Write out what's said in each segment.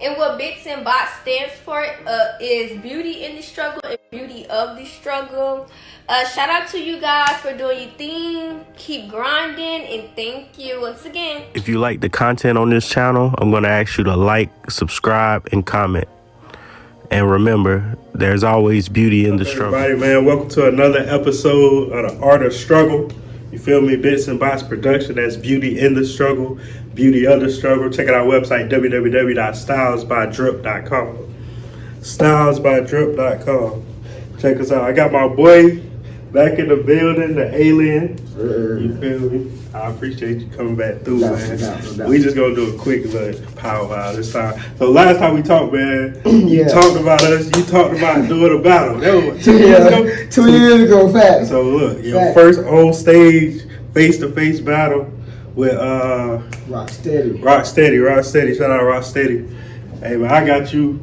And what Bits and Bots stands for is beauty in the struggle and beauty of the struggle. Shout out to you guys for doing your thing. Keep grinding, and thank you once again. If you like the content on this channel, I'm going to ask you to like, subscribe, and comment. And remember, there's always beauty in the struggle. Everybody, man, welcome to another episode of The Art of Struggle. You feel me? Bits and Bots production. That's beauty in the struggle, beauty of the struggle. Check out our website, www.stylesbydrip.com. Stylesbydrip.com. Check us out. I got my boy back in the building, the alien. You feel me? I appreciate you coming back through, man. No. We just gonna do a quick little powwow this time. So last time we talked, man, you talked about us. You talked about doing a battle. That was 2 years ago. 2 years ago, fact. So look, your first on stage face-to-face battle with Rocksteady. Shout out Rocksteady. Hey man, I got you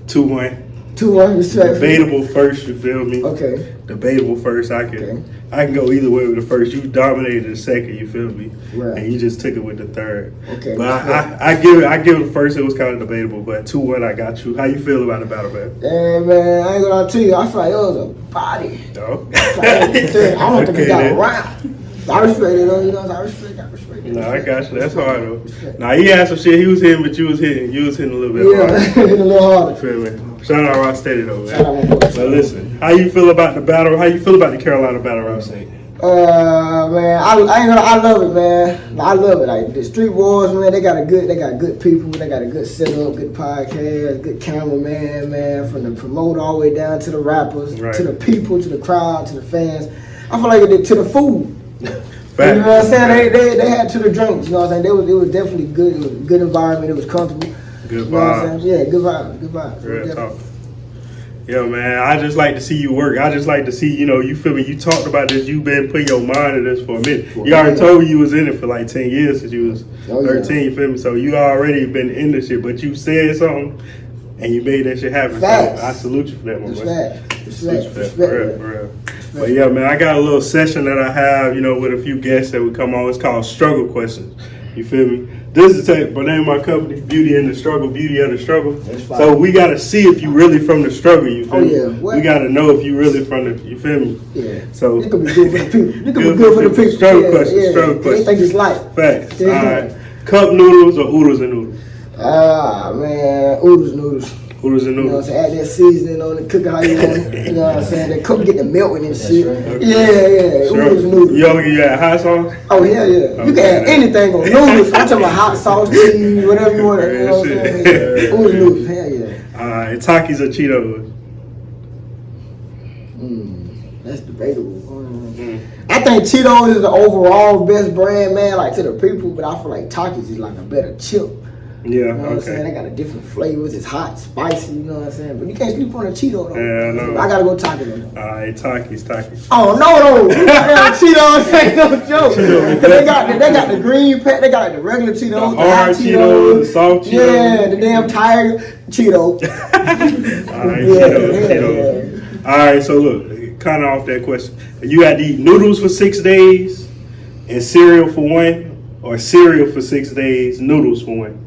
2-1. 2-1, respect. Debatable first, you feel me? Okay. Debatable first. I can go either way with the first. You dominated the second, you feel me? Right. And you just took it with the third. Okay. But I give it the first. It was kind of debatable, but 2-1, I got you. How you feel about the battle, man? Yeah, man, I ain't gonna tell you. I feel like it was a body. No. I don't think it got around. I respect it though, you know. I respect it. No, I got you. That's hard though. Nah, he had some shit. He was hitting, but you was hitting. You was hitting a little bit harder. Hitting a little harder. Feel me? Shout out Rocksteady though, man. So listen, how you feel about the battle? How you feel about the Carolina battle rap scene? Man, I love it, man. I love it. Like the Street Wars, man. They got good people. They got a good setup, good podcast, good cameraman, man. From the promoter all the way down to the rappers, to the people, to the crowd, to the fans. I feel like it did to the food. You know what I'm saying? They had to the drinks. You know what I'm saying? It was definitely good. It was a good environment. It was comfortable. Good vibes. You know what I'm saying? Yeah, good vibes. Real talk. Yo, man, I just like to see you work. I just like to see, you feel me? You talked about this. You've been putting your mind in this for a minute. You already told me you was in it for like 10 years since you was 13, you feel me? So you already been in this shit, but you said something and you made that shit happen. Facts. So I salute you for that, my boy. Respect. For real. But yeah, man, I got a little session that I have, with a few guests that would come on. It's called Struggle Questions. You feel me? This is the name of my company, Beauty in the Struggle, Beauty of the Struggle. So we got to see if you really from the struggle, you feel me? What? We got to know if you really from the, you feel me? Yeah. So it could be good for the people. It could be good for the people. Struggle questions. They think it's light. Facts. Yeah. All right. Cup noodles or oodles and noodles? Man, oodles. Oodles and You know what noodles. I'm saying? Add that seasoning on it, cook it how you want it. You know what I'm saying? They cook, get the milk and shit. Okay. Yeah. Oodles and noodles. You add hot sauce? Oh, yeah. Okay. You can add anything on noodles. I'm talking about hot sauce, cheese, whatever you want. You know what I'm saying? Oodles and noodles. Hell yeah. All right. Takis or Cheetos? That's debatable. I think Cheetos is the overall best brand, man, like to the people, but I feel like Takis is like a better chip. Yeah, You know what I'm saying? They got a different flavors. It's hot, spicy, you know what I'm saying? But you can't sleep on a Cheeto, though. Yeah, I know. I gotta go Takis on that. All right, Takis. Oh, no. Cheetos ain't no joke. They got the green pack, they got like the regular Cheetos, The hard Cheetos, the soft Cheetos. Yeah, the damn tiger Cheeto. All right, Cheetos. All right, so look, kind of off that question. You had to eat noodles for 6 days and cereal for 1, or cereal for 6 days, noodles for 1?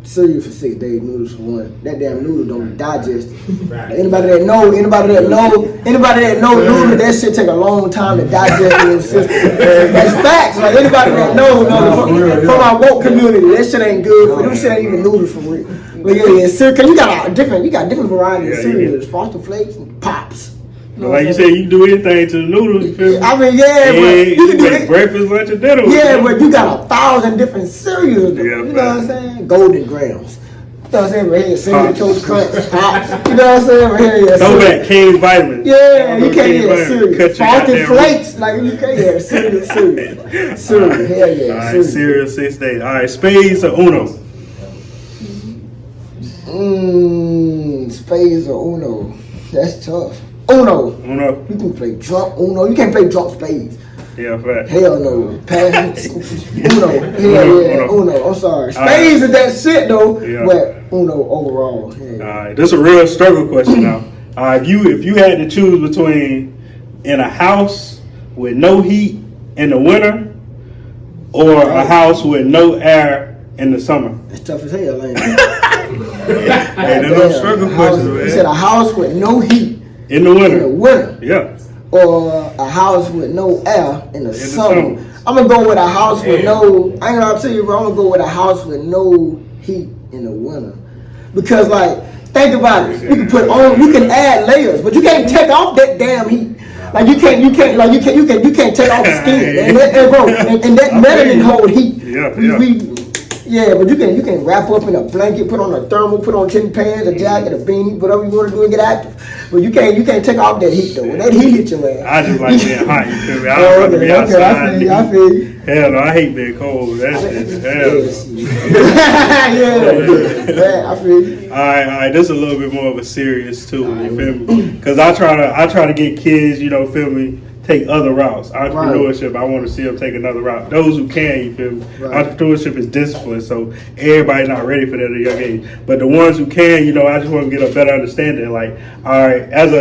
Cereal for 6 days, noodles for 1. That damn noodle don't digest. Anybody that know noodles, that shit take a long time to digest in the system. That's facts. Like anybody that knows from our woke community, that shit ain't good. For them shit ain't even noodles for real. But yeah, cereal. You got different varieties of cereals. Frosted Flakes and Pops. Like you said, you can do anything to the noodles. You feel me? I mean, yeah, but you can make breakfast, lunch, and dinner. Yeah, but you got 1,000 different cereals. Yeah, you know what I'm saying? Golden Grams. You know what I'm saying? Right here, cinnamon toast crunch, Pops. You know what I'm saying? Right here, Throw back King Vitamins. Yeah, you can't eat a cereal. Frosted Flakes, root. like you can't eat a cereal. Cereal, hell yeah. All right, cereal 6 days. All right, spades or Uno? Spades or Uno? That's tough. Uno. You can play drunk Uno. You can't play drunk spades. Yeah, fact. Hell no. Uno. Uno. I'm sorry. Spades is that shit though. Yeah. But Uno overall. Yeah. All right, this is a real struggle question now. If you had to choose between in a house with no heat in the winter or a house with no air in the summer. It's tough as hell, ain't it? Hey, there's no struggle questions, man. He said a house with no heat In the winter. in the winter, Yeah. or a house with no air in the summer. I'm gonna go with a house with no. I ain't gonna tell you, bro. I'm gonna go with a house with no heat in the winter, because like think about it. You can put on. You can add layers, but you can't take off that damn heat. Like you can't take off the skin, and that melanin hold heat. Yeah, but you can wrap up in a blanket, put on a thermal, put on 10 pants, a jacket, a beanie, whatever you want to do and get active. But you can't take off that heat though. When that heat hit your ass. I just like being hot, you feel me? I don't like to be outside. I feel you. Hell no, I hate being cold. That shit, hell Yeah, I feel you. All right, this is a little bit more of a serious too, you feel me? Because I try to get kids, you know, feel me, take other routes. Entrepreneurship, I want to see them take another route. Those who can, you feel me? Right. Entrepreneurship is discipline, so everybody's not ready for that at a young age. But the ones who can, you know, I just want to get a better understanding. Like, all right, as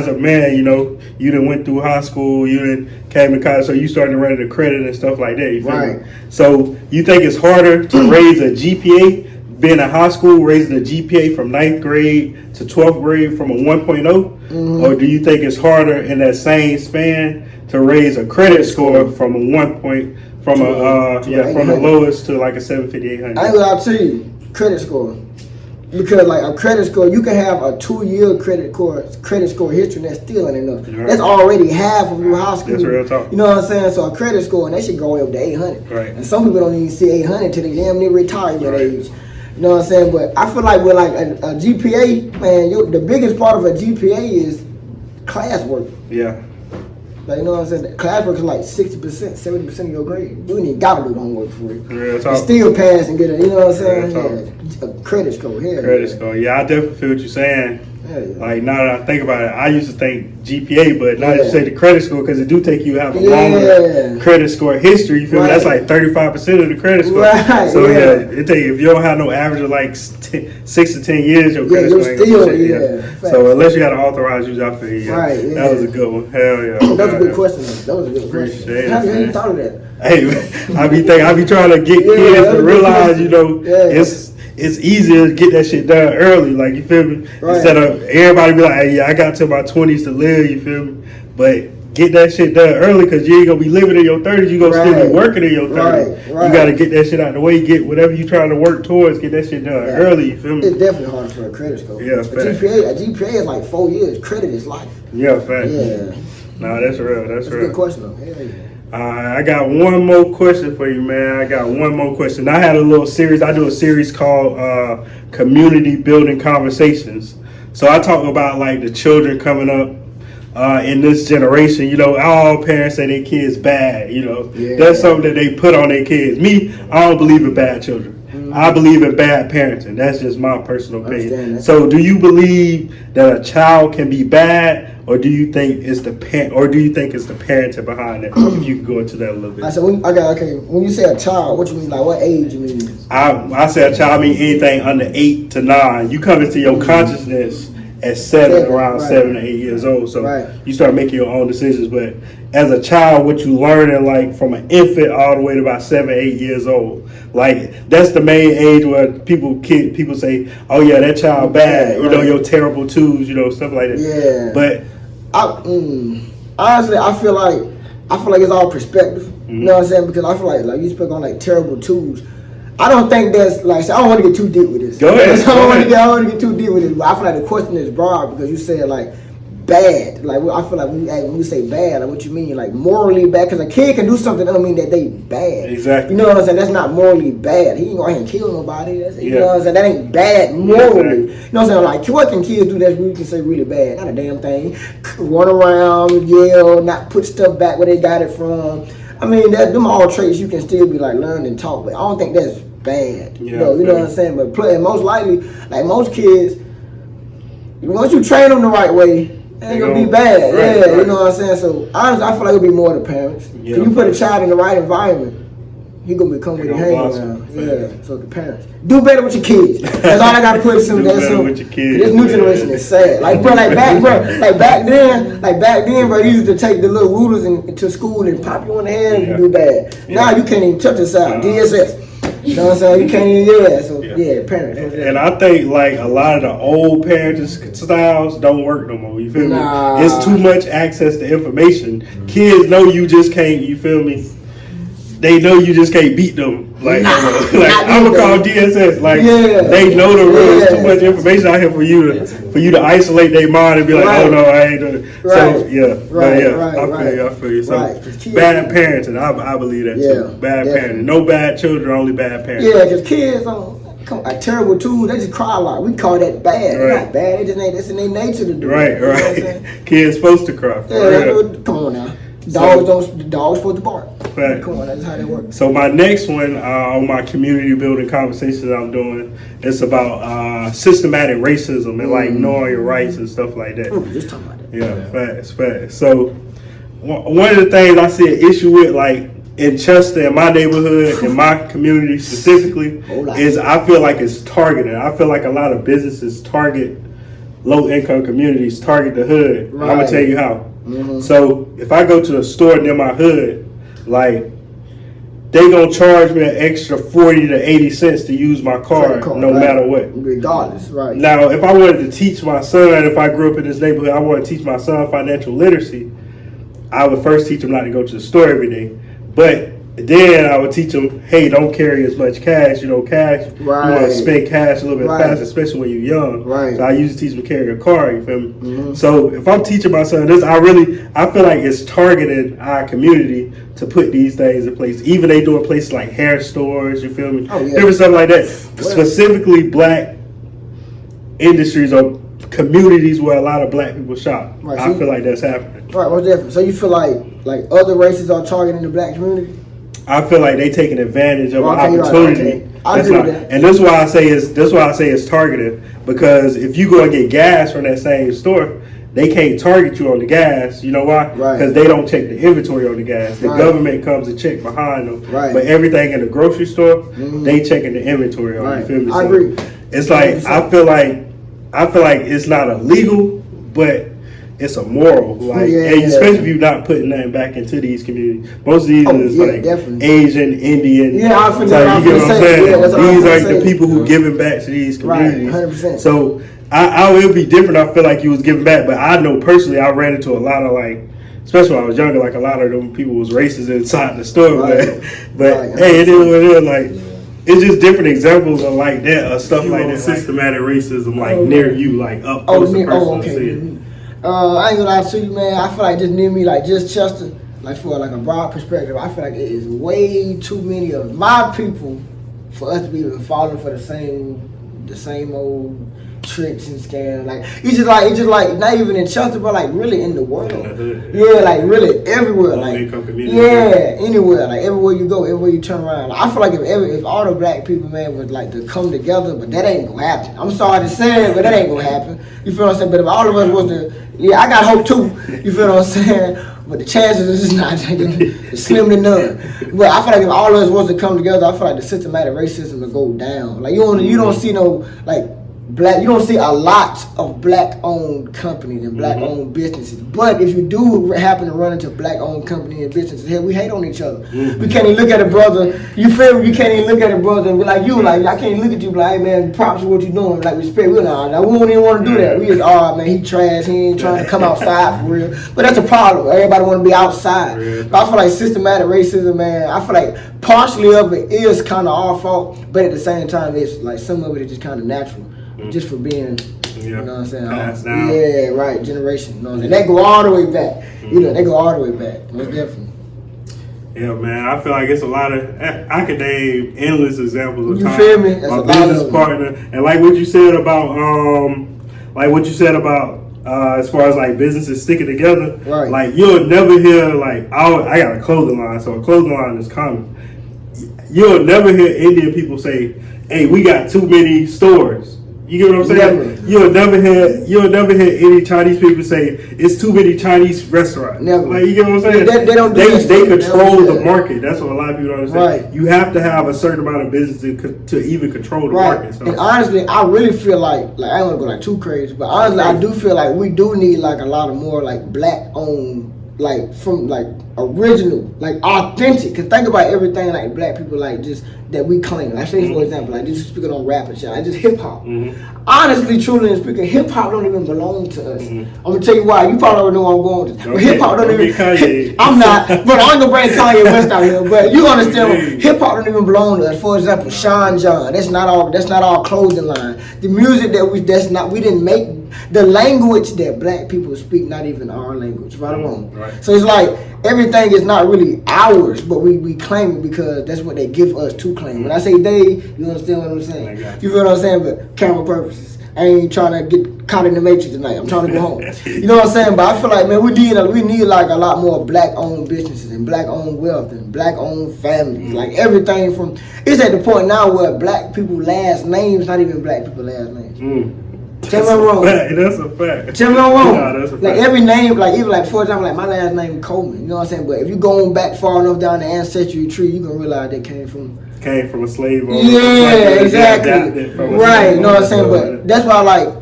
a man, you know, you done went through high school, you done came to college, so you started to run the credit and stuff like that. You feel me? So you think it's harder to raise a GPA? Being in high school, raising a GPA from 9th grade to 12th grade from a 1.0? Or do you think it's harder in that same span to raise a credit score from a 1 point, from the lowest to like a 750, 800? I ain't gonna tell you, credit score. Because like a credit score, you can have a 2-year credit score history, and that's still ain't enough. Right. That's already half of your high school. That's real talk. You know what I'm saying? So a credit score, and that should go up to 800. Right. And some people don't even see 800 till they damn near retirement age. You know what I'm saying? But I feel like with like a GPA, man, the biggest part of a GPA is classwork. Yeah. Like, you know what I'm saying? Classwork is like 60%, 70% of your grade. You ain't even gotta do the homework for it. Real talk. And still pass and get it. You know what I'm saying? Yeah. A credit score here. Credit score. Yeah, I definitely feel what you're saying. Yeah. Like now that I think about it, I used to think GPA, but now you say the credit score because it do take you have a longer credit score history. You feel me? That's like 35% of the credit score. Right. So it take if you don't have no average of like 6 to 10 years, your credit score ain't gonna be shit. So unless you got an authorized use, I feel you. Right. That was a good one. Hell yeah. That was a good question. That was a good question. Appreciate How it, you thought of that? Hey, I be trying to get kids to realize, you know, it's easier to get that shit done early, like, you feel me? Right. Instead of everybody be like, hey, yeah, I got to my 20s to live, you feel me? But get that shit done early because you ain't gonna be living in your 30s, you gonna still be working in your 30s. Right. You gotta get that shit out of the way, get whatever you trying to work towards, get that shit done early, you feel me? It's definitely hard for a credit score. Yeah, a GPA is like 4 years. Credit is life. Yeah, fact. Yeah. Nah, that's real. That's real. A good question though. Hell yeah. I got one more question for you, man. I got one more question. I had a little series. I do a series called Community Building Conversations. So I talk about like the children coming up in this generation. You know, all parents say their kids bad. You know, that's something that they put on their kids. Me, I don't believe in bad children. I believe in bad parenting. That's just my personal opinion. So, do you believe that a child can be bad, or do you think it's the parenting behind it? If you can go into that a little bit. So when you say a child, what you mean? Like what age you mean? I say a child, I mean anything under 8 to 9. You come into your consciousness at 7, around 7 to 8 years old. So you start making your own decisions. But as a child, what you learning like from an infant all the way to about 7, 8 years old, like that's the main age where people say, oh yeah, that child bad. You know, your terrible twos, you know, stuff like that. Yeah. But honestly, I feel like it's all perspective. You know what I'm saying? Because I feel like you speak on like terrible twos. I don't think that's like, I don't want to get too deep with this. Go ahead. I don't want to get too deep with this, but I feel like the question is broad because you said like bad. Like I feel like when you say bad, like what you mean, like morally bad? Because a kid can do something that don't mean that they bad. Exactly. You know what I'm saying? That's not morally bad. He ain't going to kill nobody. You know what I'm saying? That ain't bad morally. You know what I'm saying? Like what can kids do that's can say really bad? Not a damn thing. Run around, yell, not put stuff back where they got it from. I mean, them all traits you can still be like learn and talk, but I don't think that's bad. You know what I'm saying? But most likely, like most kids, once you train them the right way, it ain't gonna be bad. You know what I'm saying? So honestly, I feel like it'll be more the parents. If you put a child in the right environment, he gonna become what he hang around. So the parents do better with your kids. That's all I gotta put. Some with your kids. This new generation is sad. Like back then, bro, you used to take the little rulers into school and pop you on the head and you do bad. Now you can't even touch a child. DSS. You know what I'm saying? You can't even, so parents. And I think like a lot of the old parenting styles don't work no more. You feel me? It's too much access to information. Kids know you just can't. You feel me? They know you just can't beat them. Like I'm gonna call DSS. Like they know the rules. Too much information out here for you to isolate their mind and be like, oh no, I ain't doing it. So I feel you. So bad parenting, I believe that too. Bad parenting, no bad children, only bad parenting. Yeah, because kids are terrible too. They just cry a lot. We call that bad. They're not bad. They just ain't. That's in their nature to do. Right. Kids supposed to cry. Come on now. Dogs supposed to bark. Fact. Come on, that's how they work. So my next one on my community building conversations that I'm doing, it's about systematic racism and like knowing your rights and stuff like that. Just talking about that. Yeah, facts. So one of the things I see an issue with, like in Chester, in my neighborhood, in my community specifically, is I feel like it's targeted. I feel like a lot of businesses target low income communities, target the hood. Right. I'm gonna tell you how. So if I go to a store near my hood, like they gonna charge me an extra 40 to 80 cents to use my card, no matter what. Regardless, right. Now, if I wanted to teach my son, if I grew up in this neighborhood, I want to teach my son financial literacy, I would first teach him not to go to the store every day. But then I would teach them, hey, don't carry as much cash. You know, cash, you want to spend cash a little bit fast, especially when you're young. Right. So I usually teach them to carry a car, you feel me? So if I'm teaching my son this, I feel like it's targeting our community to put these things in place. Even they do in places like hair stores, you feel me? Different stuff like that. Specifically black industries or communities where a lot of black people shop. Right, I feel like that's happening. Right, what's different? So you feel like other races are targeting the black community? I feel like they taking advantage of an opportunity. Right. I agree with that. And that's why I say it's targeted, because if you go and get gas from that same store, they can't target you on the gas. You know why? Because they don't check the inventory on the gas. The government comes and check behind them. Right. But everything in the grocery store, they checking the inventory on. You feel me? I agree. It's like 100%. I feel like it's not illegal, but it's a moral, like, especially if you're not putting nothing back into these communities. Most of these is like definitely. Asian, Indian. Yeah, I feel like you get what I'm saying. These are the people who giving back to these communities. Right, 100%. So I will be different. I feel like you was giving back, but I know personally I ran into a lot of like, especially when I was younger, like a lot of them people was racist inside the store. But hey, it is what it is. Like. It's just different examples of like that, or stuff like that, systematic racism, like near you, like up close and personal. I ain't gonna lie to you, man. I feel like just near me, like just Chester, like for like a broad perspective, I feel like it is way too many of my people for us to be falling for the same old tricks and scams. Like it's just like not even in Chester, but like really in the world. Yeah, like really everywhere. Like anywhere. Like everywhere you go, everywhere you turn around. Like, I feel like if all the black people, man, would like to come together, but that ain't gonna happen. I'm sorry to say it, but that ain't gonna happen. You feel what I'm saying? But if all of us was to, I got hope too. You feel what I'm saying? But the chances is not it's slim to none. But I feel like if all of us was to come together, I feel like the systematic racism would go down. Like you don't see no like black. You don't see a lot of black-owned companies and black-owned businesses. But if you do happen to run into black-owned companies and businesses, hell, we hate on each other. We can't even look at a brother. You feel me? You can't even look at a brother and be like you. Like I can't look at you like, hey, man, props for what you doing. Like respect. We don't even want to do that. We just, man, he trash. He ain't trying to come outside for real. But that's a problem. Everybody want to be outside. But I feel like systematic racism, man. I feel like partially of it is kind of our fault, but at the same time, it's like some of it is just kind of natural. Just for being, you know what I'm saying? Passed down. Yeah, right, generation. You know what I'm saying? They go all the way back. You know, they go all the way back. Most definitely. Yeah, man. I feel like it's a lot of. I could name endless examples of you time. You feel me? That's my business partner, and like what you said about, as far as like businesses sticking together. Right. Like you'll never hear like I got a clothing line, so a clothing line is common. You'll never hear Indian people say, "Hey, we got too many stores." You get what I'm saying? Never. You'll never hear any Chinese people say it's too many Chinese restaurants. Never. Like you get what I'm saying? They don't do They control the market. That's what a lot of people don't understand. Right. You have to have a certain amount of business to even control the market. So. And honestly, I really feel like I don't want to go like too crazy, but honestly, I do feel like we do need like a lot of more like black owned, like from like original, like authentic. Cause think about everything like black people like just that we claim. Like say for example, like just speaking on rap and shit, like just hip hop. Honestly, truly speaking, hip hop don't even belong to us. I'm gonna tell you why. You probably already know where I'm going with this. But hip hop don't even. I'm not, but I ain't gonna bring Kanye West out here. But you understand, hip hop don't even belong to us. For example, Sean John. That's not our clothing line. The music that we didn't make. The language that black people speak, not even our language, right or wrong. Right. So it's like everything is not really ours, but we claim it because that's what they give us to claim. When I say they, you understand what I'm saying? You feel what I'm saying? But camera purposes. I ain't trying to get caught in the matrix tonight. I'm trying to go home. You know what I'm saying? But I feel like, man, we need like a lot more black-owned businesses and black-owned wealth and black-owned families. Like everything from, it's at the point now where black people last names, not even black people last names. Tell me I'm wrong. That's a fact. Tell me I'm wrong. No, that's a fact. Like every name, like even like for example, like my last name Coleman. You know what I'm saying? But if you going back far enough down the ancestry tree, you gonna realize they came from a slave owner. Yeah, exactly. Right. You know what I'm saying? But that's why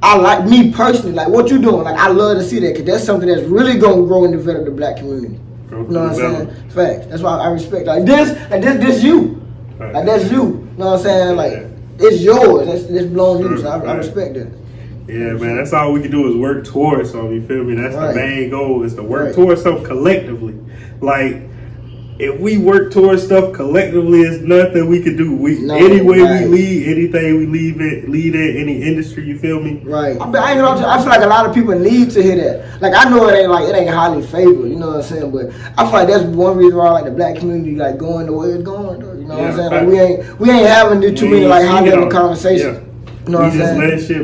I like me personally. Like what you doing? Like I love to see that because that's something that's really gonna grow and develop the black community. You know what I'm saying? Facts. That's why I respect like this. And this you. Like that's you. You know what I'm saying? Like. It's yours. This belongs to you. So I respect that. Yeah, man. That's all we can do is work towards something. You feel me? That's the main goal is to work towards something collectively. Like if we work towards stuff collectively, it's nothing we can do. We lead, anything we lead in any industry. You feel me? Right. I feel like a lot of people need to hear that. Like I know it ain't highly favored. You know what I'm saying? But I feel like that's one reason why like the black community like going the way it's going. Though. You know what I'm saying? Like we ain't having too many like high level conversations. Yeah. You know what I'm saying? We just let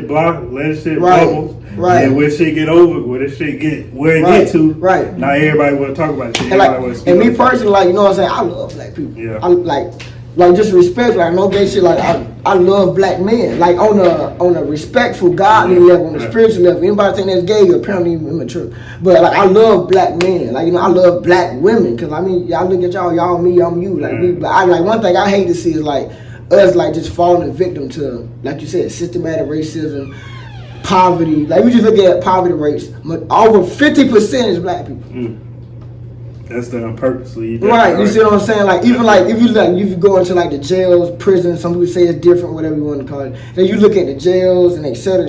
shit bubble. Right. And when shit get over, when this shit get where it get to, now everybody want to talk about shit. And me personally, like you know what I'm saying, I love black people. Yeah. I like just respect, like no gay shit. Like I love black men, like on a respectful, godly level, on a spiritual level. Anybody think that's gay, you're apparently immature. But like I love black men, like you know I love black women, cause I mean y'all look at y'all me, I'm you. Like me, but I like one thing I hate to see is like us like just falling victim to like you said systematic racism. Poverty, like we just look at poverty rates, but over 50% is black people. That's done purposely. Right, you see what I'm saying? Like even like if you go into like the jails, prisons, some people say it's different, whatever you want to call it. Then you look at the jails and et cetera,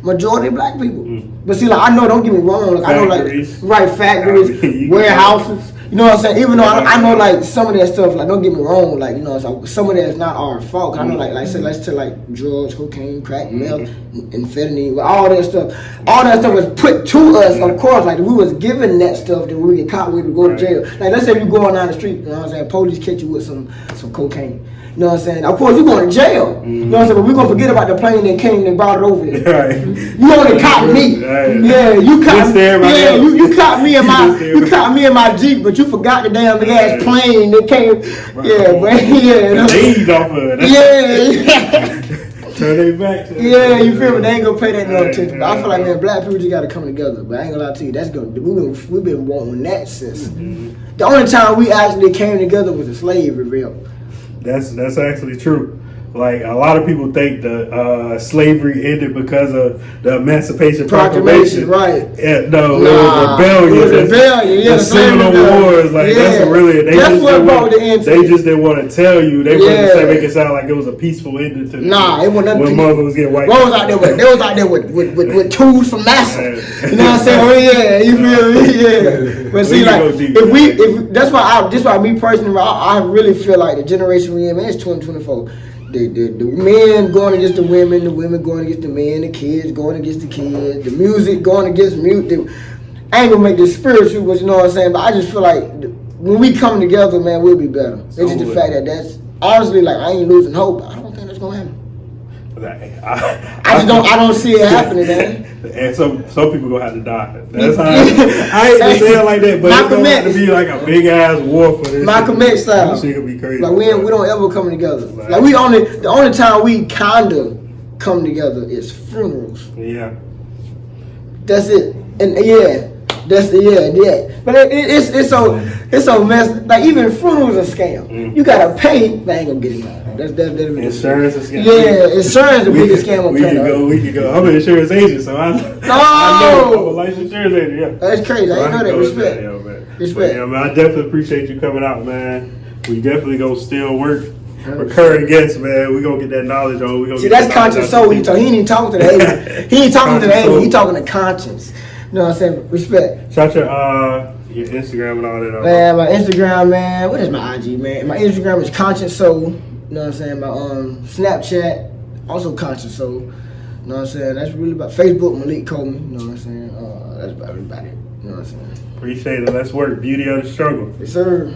majority of black people. But see, like I know, don't get me wrong, like, factories. I know like factories, warehouses. You know what I'm saying? Even though I know like some of that stuff, like don't get me wrong, like you know, like, some of that is not our fault. I know like say let's say like drugs, cocaine, crack, meth, amphetamine, all that stuff. All that stuff was put to us, of course. Like we was given that stuff that we get caught with to go to jail. Like let's say you going down the street, you know what I'm saying? Police catch you with some cocaine. You know what I'm saying? Of course, you going to jail. You know what I'm saying? But we're going to forget about the plane that came and brought it over here. Right. You only caught me. Right. Yeah, you caught me. Yeah, you caught me in you caught me in my Jeep, but you forgot the damn ass plane that came. Yeah, but yeah. They off of it. Yeah. Turn their back. Yeah, you feel me? They ain't gonna pay that no attention. But I feel like man, black people just gotta come together. But I ain't gonna lie to you, we've been wanting that since. The only time we actually came together was the slave revolt. That's actually true. Like a lot of people think the slavery ended because of the Emancipation Proclamation. Right? Yeah, no, it was rebellion. It was rebellion. Yeah, the Seminole Wars. Like that's really they just didn't want to tell you. They wanted to make it sound like it was a peaceful ending to it wasn't when mother was getting wiped. What was out there with? They was out there with tools from NASA. You know what I'm saying? Oh yeah, you feel me? Yeah. But see, like if that's why me personally, I really feel like the generation we in, man, it's 2024. The men going against the women going against the men, the kids going against the kids, the music going against music. I ain't gonna make this spiritual, but you know what I'm saying? But I just feel like when we come together, man, we'll be better. It's just the fact that's honestly like I ain't losing hope. I don't think that's gonna happen. I don't see it happening, man. And some people gonna have to die. That's how I ain't gonna say it like that, but it's gonna have to be like a big ass war for this. Malcolm X style. This shit gonna be crazy. Like we don't ever come together. Like the only time we kinda come together is funerals. Yeah. That's it. And that's But it's so messed. Like even funerals are a scam. You gotta pay, but I ain't gonna get it out. That's insurance is scam. Yeah, insurance is the biggest scam on planet. We can go. I'm an insurance agent, so I know I'm a licensed insurance agent. Yeah, that's crazy. I didn't know that. Respect. Respect. Yeah, man, I definitely appreciate you coming out, man. We definitely gonna still work. Recurring guests, man. We gonna get that knowledge on. We gonna See, get that's that conscience knowledge soul. out to He ain't even talking to the alien. He ain't talking to the Conscious alien. soul. He talking to conscience. You know what I'm saying? Respect. Shout your Instagram and all that. Man, my Instagram, man. What is my IG, man? My Instagram is conscious soul. You know what I'm saying? My Snapchat, also conscious soul. You know what I'm saying? That's really about Facebook. Malik called me. You know what I'm saying? That's about it. You know what I'm saying? Appreciate it. Let's work. Beauty of the struggle. Yes, sir.